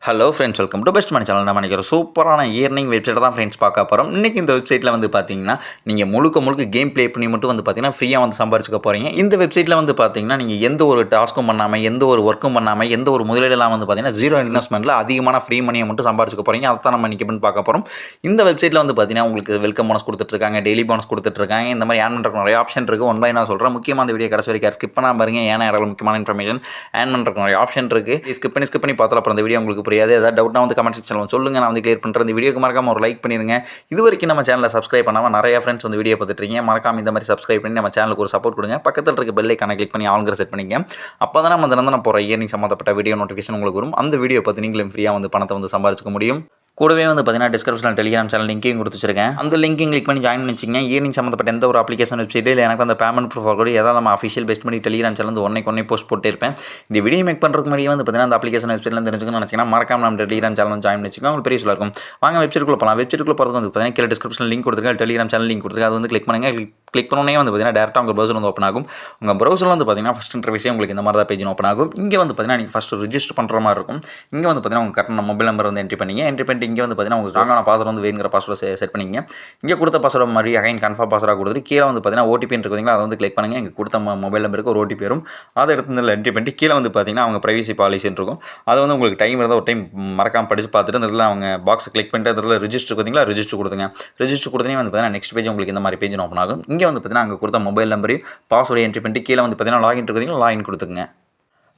Hello friends, welcome to best money channel. நம்ம நினைக்கிற சூப்பரான இயர்னிங் வெப்சைட் தான் ஃப்ரெண்ட்ஸ் பார்க்க போகிறோம். இன்றைக்கி இந்த வெப்சைட்டில் வந்து பார்த்தீங்கன்னா நீங்கள் முழுக்க கேம் ப்ளே பண்ணி மட்டும் வந்து பார்த்தீங்கன்னா ஃப்ரீயாக வந்து சம்பாரிச்சுக்க போகிறீங்க. இந்த வெப்சைட்டில் வந்து பார்த்தீங்கன்னா நீங்கள் எந்த ஒரு டாஸ்க்கும் பண்ணாமல், எந்த ஒரு ஒர்க்கும் பண்ணாமல், எந்த ஒரு முதலீடெல்லாம் வந்து பார்த்தீங்கன்னா ஜீரோ இன்வெஸ்ட்மெண்ட்டில் அதிகமான ஃப்ரீ மணியை மட்டும் சம்பாரிச்சுக்க போகிறீங்க. அதை தான் நம்ம இன்றைக்கி பண்ணி பார்க்க போகிறோம். இந்த வெப்சைட்டில் வந்து பார்த்தீங்கன்னா உங்களுக்கு வெல்கம் போனஸ் கொடுத்துட்ருக்காங்க, டெய்லி போனஸ் கொடுத்துட்ருக்காங்க. இந்த மாதிரி ஏர்ன் பண்ணுறதுக்கு நிறைய ஆப்ஷன் இருக்குது. ஒன் பை நான் சொல்கிறேன். முக்கியமாக அந்த வீடியோ கடைசி வரைக்கும் ஸ்கிப் பண்ணாமல் பாருங்க. ஏன்னா இடத்துல முக்கியமான இன்ஃபர்மேஷன் ஏர்ன் பண்ணுறதுக்கு நிறைய ஆப்ஷன் இருக்குது. ஸ்கிப் பண்ணி பார்த்தாலும் அப்புறம் அந்த வீடியோ உங்களுக்கு புரியாது. ஏதாவது டவுட்னா வந்து கமெண்ட் செக்ஷனில் சொல்லுங்கள், நான் வந்து கிளியர் பண்ணுறேன். இந்த வீடியோக்கு மறக்காம ஒரு லைக் பண்ணிடுங்க. இது வரைக்கும் நம்ம சேனலை சப்ஸ்கிரைப் பண்ணாமல் நிறைய ஃப்ரெண்ட்ஸ் வந்து வீடியோ பார்த்துட்ருக்கீங்க. மறக்காம இந்த மாதிரி சப்ஸ்கிரைப் பண்ணி நம்ம சேனலுக்கு ஒரு சப்போர்ட் கொடுங்க. பக்கத்தில் இருக்க பெல் ஐக்கானை கிளிக் பண்ணி ஆளுங்கிற செட் பண்ணிங்க. அப்போ தான் நம்ம தினம் போகிற இயர்னிங் சம்மந்தப்பட்ட வீடியோ நோட்டிஃபிகேஷன் உங்களுக்கு வரும். அந்த வீடியோ பார்த்து நீங்களும் ஃப்ரீயாக வந்து பணத்தை வந்து சம்பாதிச்சுக்க முடியும். கூடவே வந்து பார்த்தீங்கன்னா டிஸ்கிரிப்ஷனில் டெலிகிராம் சேனல் லிங்கையும் கொடுத்து வச்சிருக்கேன். அந்த லிங்கையும் கிளிக் பண்ணி ஜாயின் பண்ணிச்சிங்க. ஈவினிங் சம்மந்தப்பட்ட எந்த ஒரு அப்ளிகேஷன் வெப்சைட் இல்லை எனக்கு அந்த பேமெண்ட் ப்ரூஃப் கூட ஏதாவது நம்ம அஃபிஷியல் பெஸ்ட் பண்ணி டெலிகிராம் சேனல் வந்து ஒன்றை போஸ்ட் போட்டு இருப்பேன். இந்த வீடியோ மேக் பண்ணுறதுக்கு முன்னாடி வந்து பார்த்தீங்கன்னா அந்த அப்ளிகேஷன் வெப்சைட்லாம் தெரிஞ்சுக்கணும்னு நினச்சிங்கன்னா மறக்காம நம்ம டெலிகிராம் சேனல் ஜாயின் பண்ணிச்சிங்க. உங்களுக்கு பெரிய இருக்கும். வாங்க வெப்சைட்டுக்குள்ள போகலாம். வெப்சைட்டுக்குள்ள போகிறதுக்கு வந்து பார்த்தீங்கன்னா கீழே டிஸ்கிரிப்ஷனில் லிங்க் கொடுத்துருக்கேன், டெலிகிராம் சேனல் லிங்க் கொடுத்துருக்கேன். அது வந்து கிளிக் பண்ணுங்கள். கிளிக் பண்ணோன்னே வந்து பார்த்தீங்கன்னா டேரெக்டாக உங்கள் ப்ரௌசர் வந்து ஓப்பன் ஆகும். உங்கள் ப்ரௌசரில் வந்து பார்த்தீங்கன்னா ஃபஸ்ட் இன்டர்ஃபேஸே உங்களுக்கு இந்த மாதிரி தான் பேஜ் ஓப்பன் ஆகும். இங்கே வந்து பார்த்தீங்கன்னா நீங்கள் ஃபஸ்ட்டு ரிஜிஸ்டர் பண்ணுற மாதிரி இருக்கும். இங்கே வந்து பார்த்தீங்கன்னா உங்கள் கரெக்டான மொபைல் நம்பர் வந்து என்ட்ரி பண்ணிங்க. என்ட்ரி பண்ணிட்டு இங்கே வந்து பார்த்தீங்கன்னா உங்களுக்கு ஸ்ட்ராங்கான பாஸ்வேர்டு வந்து வேணுங்கிற பாஸ்வேர்டு செட் பண்ணிங்க. இங்கே கொடுத்த பாஸ்வேர்டு மாதிரி அகைன் கன்ஃபார்ம் பாஸ்வேர்டாக கொடுத்துட்டு கீழே வந்து பார்த்தீங்கன்னா ஓடிபி இருக்குதுங்களா, அதை வந்து கிளிக் பண்ணுங்கள். இங்கே கொடுத்த மொபைல் நம்பருக்கு ஒரு ஓடிபி வரும். அதை எடுத்து என்ட்ரி பண்ணிட்டு கீழே வந்து பார்த்தீங்கன்னா அவங்க ப்ரைவசி பாலிசின்னு இருக்கும். அதை வந்து உங்களுக்கு டைம் இருந்தால் ஒரு டைம் மறக்காமல் படித்து பார்த்துட்டு அந்த இதில் அவங்க பாக்ஸ் கிளிக் பண்ணிட்டு அதில் ரிஜிஸ்டர் பார்த்தீங்களா, ரிஜிஸ்டர் கொடுத்துங்க. ரிஜிஸ்டர் கொடுத்தனே வந்து பார்த்தீங்கன்னா நெக்ஸ்ட் பேஜ் உங்களுக்கு இந்த மாதிரி பேஜ் ஓப்பன் ஆகும். இங்கே வந்து பார்த்தீங்கன்னா அங்கே கொடுத்த மொபைல் நம்பரையும் பாஸ்வேர்டு என்ட்ரி பண்ணிட்டு கீழே வந்து பார்த்தீங்கன்னா லாகின் இருக்குதுங்களா, லாகின் கொடுத்துங்க.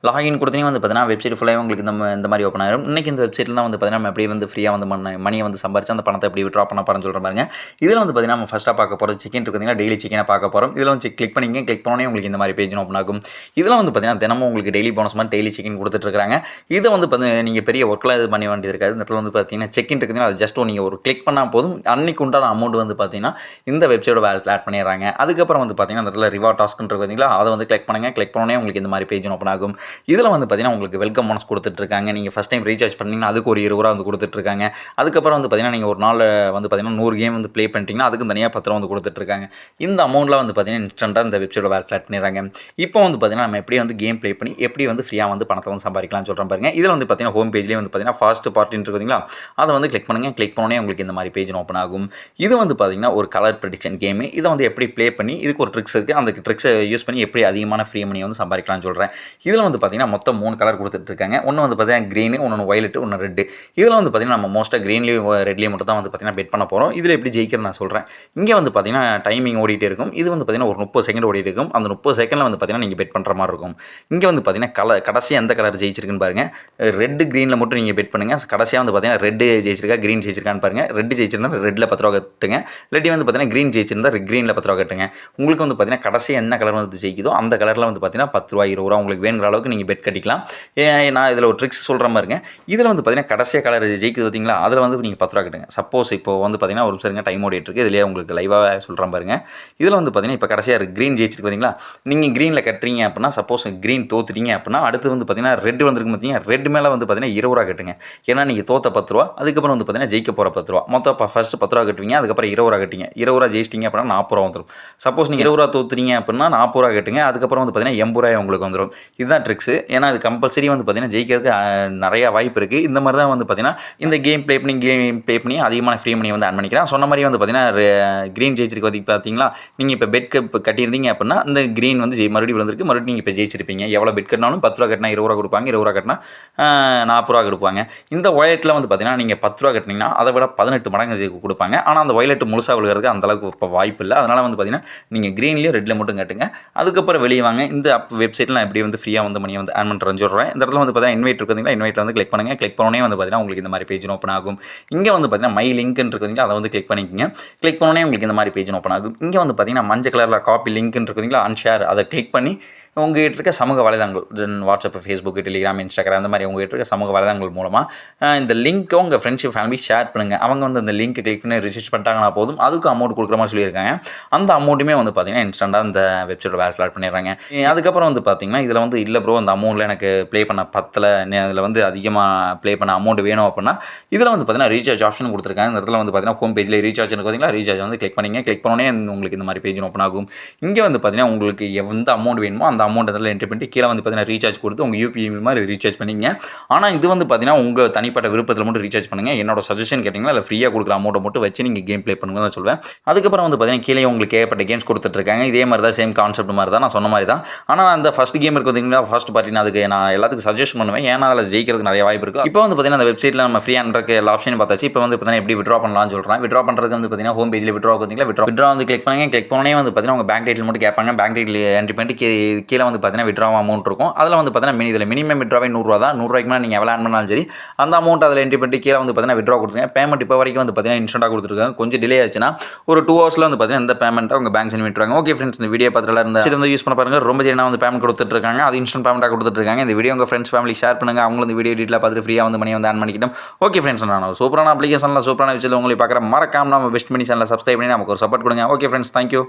லாகின் கொடுத்தனே வந்து பார்த்தீங்கன்னா வெப்சைட் ஃபுல்லாக உங்களுக்கு இந்த மாதிரி ஓப்பன் ஆகிடும். இன்றைக்கி இந்த வெப்சைட்டில் தான் வந்து பார்த்தீங்கன்னா நம்ம எப்படி வந்து ஃப்ரீயாக வந்து மணியை வந்து சம்பாரிச்சு அந்த பணத்தை எப்படி விட்ரா பண்ண போகிறேன்னு சொல்கிற பாருங்க. இதில் வந்து பார்த்தீங்கன்னா நம்ம ஃபஸ்ட்டாக பார்க்க போகிறது சிக்கன் இருக்குதுங்களா, டெய்லி சிக்கனை பார்க்க போகிறோம். இதில் வந்து கிளிக் பண்ணிங்க. கிளிக் பண்ணோன்னே உங்களுக்கு இந்த மாதிரி பேஜ் ஓப்பன் ஆகும். இதில் வந்து பார்த்தீங்கன்னா தினமும் உங்களுக்கு டெய்லி போனஸ் மாதிரி டெய்லி சிக்கன் கொடுத்துட்ருக்காங்க. இதை வந்து பார்த்தீங்கன்னா நீங்கள் பெரிய ஒர்க்கெலாம் இது பண்ண வேண்டியது இருக்காது. இந்த இடத்துல வந்து பார்த்தீங்கன்னா செக்கின் இருக்குதுன்னா அது ஜஸ்ட் நீங்கள் ஒரு கிளிக் பண்ணால் போதும். அன்றைக்கு உண்டான அமௌண்ட் வந்து பார்த்தீங்கன்னா இந்த வெப்சைட்டோட வேலட்டில் ஆட் பண்ணிடுறாங்க. அதுக்கப்புறம் வந்து பார்த்தீங்கன்னா அந்த இடத்துல ரிவார்ட் டாஸ்க்குன்னு இருக்குதுங்களா, அதை வந்து கிளிக் பண்ணுங்கள். கிளிக் பண்ணோன்னே உங்களுக்கு இந்த மாதிரி பேஜ் ஓப்பன் ஆகும். இதில் வந்து பார்த்தீங்கன்னா உங்களுக்கு வெல்கம் போனஸ் கொடுத்துட்ருக்காங்க. நீங்கள் ஃபஸ்ட் டைம் ரீசார்ஜ் பண்ணிங்கன்னா அதுக்கு ஒரு 20 ரூபா வந்து கொடுத்துட்ருக்காங்க. அதுக்கப்புறம் வந்து பார்த்தீங்கன்னா நீங்கள் ஒரு நாள் வந்து பார்த்தீங்கன்னா 100 கேம் வந்து ப்ளே பண்ணிட்டீங்கன்னா அதுக்கு தனியாக 10 ரூபா வந்து கொடுத்துட்ருக்காங்க. இந்த அமௌண்ட்டில் வந்து பார்த்தீங்கன்னா இன்ஸ்டண்ட்டாக இந்த வெப்சைட்டோட வேலட்டில் ஆட் பண்ணிடுறாங்க. இப்போ வந்து பார்த்தீங்கன்னா நம்ம எப்படி வந்து கேம் ப்ளே பண்ணி எப்படி வந்து ஃப்ரீயாக வந்து பணத்தை வந்து சம்பாதிக்கலாம்னு சொல்கிறேன் பாருங்க. இதில் வந்து பார்த்தீங்கன்னா ஹோம் பேஜ்லேயே வந்து பார்த்தீங்கன்னா ஃபாஸ்ட் பார்ட்டின்னு இருக்குதுங்களா, அதை வந்து கிளிக் பண்ணுங்கள். கிளிக் பண்ணோன்னே உங்களுக்கு இந்த மாதிரி பேஜ் ஓப்பன் ஆகும். இது வந்து பார்த்தீங்கன்னா ஒரு கலர் ப்ரெடிக்ஷன் கேமு. இதை வந்து எப்படி ப்ளே பண்ணி இதுக்கு ஒரு ட்ரிக்ஸ் இருக்குது. அந்த ட்ரிக்ஸை யூஸ் பண்ணி எப்படி அதிகமான ஃப்ரீ மணியை வந்து சம்பாதிக்கலாம்னு சொல்கிறேன். இதில் வந்து பார்த்தீங்கன்னா மொத்தம் 3 கலர் கொடுத்துட்ருக்காங்க. ஒன்று வந்து பார்த்தீங்கன்னா க்ரீனு, ஒன்று வயலட்டு, ஒன்று ரெட்டு. இதில் வந்து பார்த்தீங்கன்னா நம்ம மோஸ்ட்டாக க்ரீன்லேயும் ரெட்லேயும் மட்டும் தான் வந்து பார்த்தீங்கன்னா பெட் பண்ண போகிறோம். இதில் எப்படி ஜெயிக்கிறேன் நான் சொல்கிறேன். இங்கே வந்து பார்த்தீங்கன்னா டைமிங் ஓடிட்டே இருக்கும். இது வந்து பார்த்தீங்கன்னா ஒரு 30 செகண்ட் ஓடிட்டு இருக்கும். அந்த 30 செகண்டில் வந்து பார்த்தீங்கன்னா நீங்கள் பெட் பண்ணுற மாதிரி இருக்கும். இங்கே வந்து பார்த்தீங்கன்னா கடைசியாக எந்த கலர் ஜெயிச்சிருக்குன்னு பாருங்கள். ரெட்டு க்ரீனில் மட்டும் நீங்கள் பெட் பண்ணுங்கள். கடைசியாக வந்து பார்த்தீங்கன்னா ரெட்டு ஜெயிச்சிருக்கா, க்ரீன் ஜெயிச்சிருக்கான்னு பாருங்கள். ரெட்டு ஜெயிச்சிருந்தா ரெட்டில் 10 ரூபா கட்டுங்க. இல்லாட்டி வந்து பார்த்தீங்கன்னா க்ரீன் ஜெயிச்சிருந்தா க்ரீனில் 10 ரூபா கட்டுங்க. உங்களுக்கு வந்து பார்த்தீங்கன்னா கடைசியாக என்ன கலர் வந்து ஜெயிக்குதோ அந்த கலரில் வந்து பார்த்தீங்கன்னா 10 ரூபா 20 ரூபா உங்களுக்கு வேணுங்கிற அளவுக்கு நீங்கள் பெட் கட்டிக்கலாம். நான் இதில் ஒரு ட்ரிக்ஸ் சொல்கிற மாதிரிங்க. இதில் வந்து பார்த்தீங்கன்னா கடைசியாக கலர் ஜெயிக்குது பார்த்தீங்களா, அதில் வந்து நீங்கள் 10 ரூபா கட்டுங்க. சப்போஸ் இப்போ வந்து பார்த்தீங்கன்னா ஒரு நிமிஷம் டைம் ஓடிட்டு இருக்குது. இதிலே உங்களுக்கு லைவாக சொல்கிறேன் பாருங்க. இதில் வந்து பார்த்தீங்கன்னா இப்போ கடைசியாக க்ரீன் ஜெயிச்சிருக்கு பார்த்தீங்களா, நீங்கள் க்ரீனில் கட்டுறீங்க அப்படின்னா சப்போஸ் க்ரீன் தோத்துட்டீங்க அப்படின்னா அடுத்து வந்து பார்த்தீங்கன்னா ரெட் வந்துருக்கு பார்த்தீங்கன்னா ரெட் மேலே வந்து பார்த்தீங்கன்னா 20 ரூபா கட்டுங்க. ஏன்னா நீங்கள் தோத்த 10 ரூபா, அதுக்கப்புறம் வந்து பார்த்தீங்கன்னா ஜெயிக்க போகிற 10 ரூபா. மொத்தம் ஃபஸ்ட்டு 10 ரூபா கட்டுவீங்க, அதுக்கப்புறம் 20 ரூபா கட்டிங்க. 20 ரூபா ஜெயிச்சிட்டிங்க அப்படின்னா 40 ரூபா வந்துடும். சப்போஸ் நீங்கள் 20 ரூபா தோத்துறீங்க அப்படின்னா 40 ரூபா கட்டுங்க. அதுக்கப்புறம் வந்து பார்த்தீங்கன்னா 80 ரூபாய் உங்களுக்கு வந்துடும். இதுதான் ட்ரிக்ஸ். ஏன்னா அது கம்பல்சரி வந்து பார்த்தீங்கன்னா ஜெயிக்கிறதுக்கு நிறைய வாய்ப்பு இருக்குது. இந்த மாதிரி தான் வந்து பார்த்தீங்கன்னா இந்த கேம் ப்ளே பண்ணி அதிகமான ஃப்ரீ மணி வந்து ஆன் பண்ணிக்கிறேன். சொன்ன மாதிரி வந்து பார்த்தீங்கன்னா க்ரீன் ஜெயிச்சிருக்கு பார்த்தீங்களா, நீங்கள் இப்போ பெட் கட்டியிருந்தீங்க அப்படின்னா இந்த க்ரீன் வந்து மறுபடியும் வந்திருக்கு. மறுபடியும் நீங்கள் இப்போ ஜெயிச்சிருப்பீங்க. எவ்வளோ பெட் கட்டினாலும் 10 ரூபா கட்டினா 20 ரூபா கொடுப்பாங்க, 20 ரூபா கட்டினா 40 ரூபா கொடுப்பாங்க. இந்த வயலட்டில் வந்து பார்த்தீங்கன்னா நீங்கள் 10 ரூபா கட்டினீங்கன்னா அதை விட 18 மடங்கு கொடுப்பாங்க. ஆனால் அந்த வயலட் முழுசாக விழுகிறதுக்கு அந்தளவுக்கு இப்போ வாய்ப்பு இல்லை. அதனால் வந்து பார்த்தீங்கன்னா நீங்கள் க்ரீன்லேயும் ரெட்டில் மட்டும் கட்டுங்க. அதுக்கப்புறம் வெளியே வாங்க. இந்த வெப்சைட்டில் நான் எப்படி வந்து ஃப்ரீயாக வந்து மணியை வந்து ஆன் பண்ணுறேன்னு சொல்கிறேன். இந்த இடத்துல வந்து பார்த்தீங்கன்னா இன்வைட் இருக்குதுங்களா, இன்வைட் வந்து கிளிக் பண்ணுங்கள். கிளிக் பண்ணோன்னே வந்து பார்த்தீங்கன்னா உங்களுக்கு இந்த மாதிரி பேஜ் ஓப்பன் ஆகும். இங்கே வந்து பார்த்தீங்கன்னா மை லிங்க்னு இருக்குதுங்களா, அதை வந்து கிளிக் பண்ணிக்கங்க. கிளிக் பண்ணோன்னே உங்களுக்கு இந்த மாதிரி பேஜ் ஓப்பன் ஆகும். இங்கே வந்து பார்த்தீங்கன்னா மஞ்சள் கலரில் காப்பி லிங்க்னு இருக்குதுங்களா, அன்ஷேர், அதை கிளிக் பண்ணி உங்கள்கிட்ட இருக்க சமூக வலைதளங்கள் வாட்ஸ்அப், ஃபேஸ்புக், டெலிகிராம், இன்ஸ்டாகிராம் அந்த மாதிரி உங்கள்கிட்ட இருக்க சமூக வலைதளங்கள் மூலமாக இந்த லிங்க்கை உங்கள் ஃப்ரெண்ட்ஷிப் ஃபேமிலி ஷேர் பண்ணுங்கள். அவங்க வந்து அந்த லிங்க்கை கிளிக் பண்ணி ரிஜிஸ்டர் பண்ணிட்டாங்கன்னா போதும், அதுக்கு அமௌண்ட் கொடுக்குற மாதிரி சொல்லியிருக்காங்க. அந்த அமௌண்ட்டுமே வந்து பார்த்தீங்கன்னா இன்ஸ்டண்ட்டாக இந்த வெப்சைட்டோட வேலட்டில் ஆட் பண்ணிடுறாங்க. அதுக்கப்புறம் வந்து பார்த்தீங்கன்னா இதில் வந்து இல்லை ப்ரோ அந்த அமௌண்ட்டில் எனக்கு ப்ளே பண்ண பத்தலை, அதில் வந்து அதிகமாக ப்ளே பண்ண அமௌண்ட் வேணும் அப்படின்னா இதில் வந்து பார்த்தீங்கன்னா ரீசார்ஜ் ஆப்ஷன் கொடுத்துருக்காங்க. இந்த இடத்துல வந்து பார்த்தீங்கன்னா ஹோம் பேஜில் ரீசார்ஜ் பார்த்தீங்கன்னா ரீசார்ஜ் வந்து கிளிக் பண்ணிங்க. கிளிக் பண்ணோன்னே உங்களுக்கு இந்த மாதிரி பேஜ் ஓப்பன் ஆகும். இங்கே வந்து பார்த்தீங்கன்னா உங்களுக்கு எந்த அமௌண்ட் வேணுமோ அந்த அந்த அமௌண்ட் அதில் என்ட்ரி பண்ணிட்டு கீழே வந்து பார்த்தீங்கன்னா ரீசார்ஜ் கொடுத்து உங்கள் யூபிஐ மாதிரி ரீசார்ஜ் பண்ணிங்க. ஆனால் இது வந்து பார்த்தீங்கன்னா உங்கள் தனிப்பட்ட விருப்பத்தில் மட்டும் ரீசார்ஜ் பண்ணுங்கள். என்னோட சஜஷன் கேட்டிங்கன்னா இல்லை ஃப்ரீயாக கொடுக்குற அமௌண்ட்டை மட்டும் வச்சு நீங்கள் கேம் ப்ளே பண்ணுங்க தான் சொல்லுவேன். அதுக்கப்புறம் வந்து பார்த்தீங்கன்னா கீழே உங்களுக்கு ஏகப்பட்ட கேம்ஸ் கொடுத்துட்ருக்காங்க. இதே மாதிரி தான் சேம் கான்செப்ட் மாதிரி தான் நான் சொன்ன மாதிரி தான். ஆனால் அந்த ஃபஸ்ட் கேம் இருக்குது பார்த்தீங்கன்னா ஃபர்ஸ்ட் பார்ட்டினா அதுக்கு நான் எல்லாத்துக்கும் சஜஸ்ட் பண்ணுவேன். ஏன்னா அதில் ஜெயிக்கிறதுக்கு நிறைய வாய்ப்பு இருக்குது. இப்போ வந்து பார்த்தீங்கன்னா அந்த வெப்சைட்டில் நம்ம ஃப்ரீயாக பண்ணுறதுக்கு எல்லா ஆப்ஷனும் பார்த்தாச்சு. இப்போ வந்து பார்த்தீங்கன்னா எப்படி விட்ரா பண்ணலாம்னு சொல்கிறேன். விட்ரா பண்ணுறதுக்கு வந்து பார்த்தீங்கன்னா ஹோம் பேஜில் விட்ரா பார்த்தீங்கன்னா விட்ரா வந்து கிளிக் பண்ணுங்க. கிளிக் பண்ணே வந்து பார்த்தீங்கன்னா உங்கள் பேங்க் டீட்டெயில் மட்டும் கேட்பாங்க. பேங்க் டீட்டெயில் என்ட்ரி பண்ணிட்டு கீழே வந்து பார்த்தீங்கன்னா விட்ரா அமௌண்ட் இருக்கும். அதில் வந்து பார்த்தீங்கன்னா இதில் மினிமம் விட்ராவே 100 ரூபா தான். 100 ரூபாய்க்கு மேலே நீங்கள் எவ்வளோ ஆன் பண்ணாலும் சரி அந்த அமௌண்ட் அதில் என்ட்ரி பண்ணிட்டு கீழே வந்து பார்த்தீங்கன்னா விட்ரா கொடுத்துருங்க. பேமெண்ட் இப்போ வரைக்கும் வந்து பார்த்தீங்கன்னா இன்ஸ்டன்ட்டாக கொடுத்துருக்காங்க. கொஞ்சம் டிலே ஆச்சுன்னா ஒரு 2 ஹவர்ஸில் வந்து பார்த்தீங்கன்னா இந்த பேமெண்ட்டை உங்கள் பேங்க் சென்ட் விட்டுருவாங்க. ஓகே ஃப்ரெண்ட்ஸ், இந்த வீடியோ பார்த்துட்டு இருந்தால் யூஸ் பண்ண பாருங்கள். ரொம்ப சரியாக வந்து பேமெண்ட் கொடுத்துட்ருக்காங்க. அது இன்ஸ்டன்ட் பேமெண்ட்டாக கொடுத்துட்ருக்காங்க. இந்த வீடியோ உங்கள் ஃப்ரெண்ட்ஸ் ஃபேமிலி ஷேர் பண்ணுங்கள். அவங்களும் இந்த வீடியோ டீட்டெயிலாக பார்த்துட்டு ஃப்ரீயாக வந்து மணி வந்து ஆன் பண்ணிக்கிட்டோம். ஓகே ஃப்ரெண்ட்ஸ், நான் சூப்பரான அப்ளிகேஷனில் சூப்பரான விஷயத்தில் உங்களை பார்க்குற மறக்காம நம்ம பெஸ்ட் மணி சேனலை சப்ஸ்கிரைப் பண்ணி நமக்கு ஒரு சப்போர்ட் கொடுங்க. Okay friends, thank you.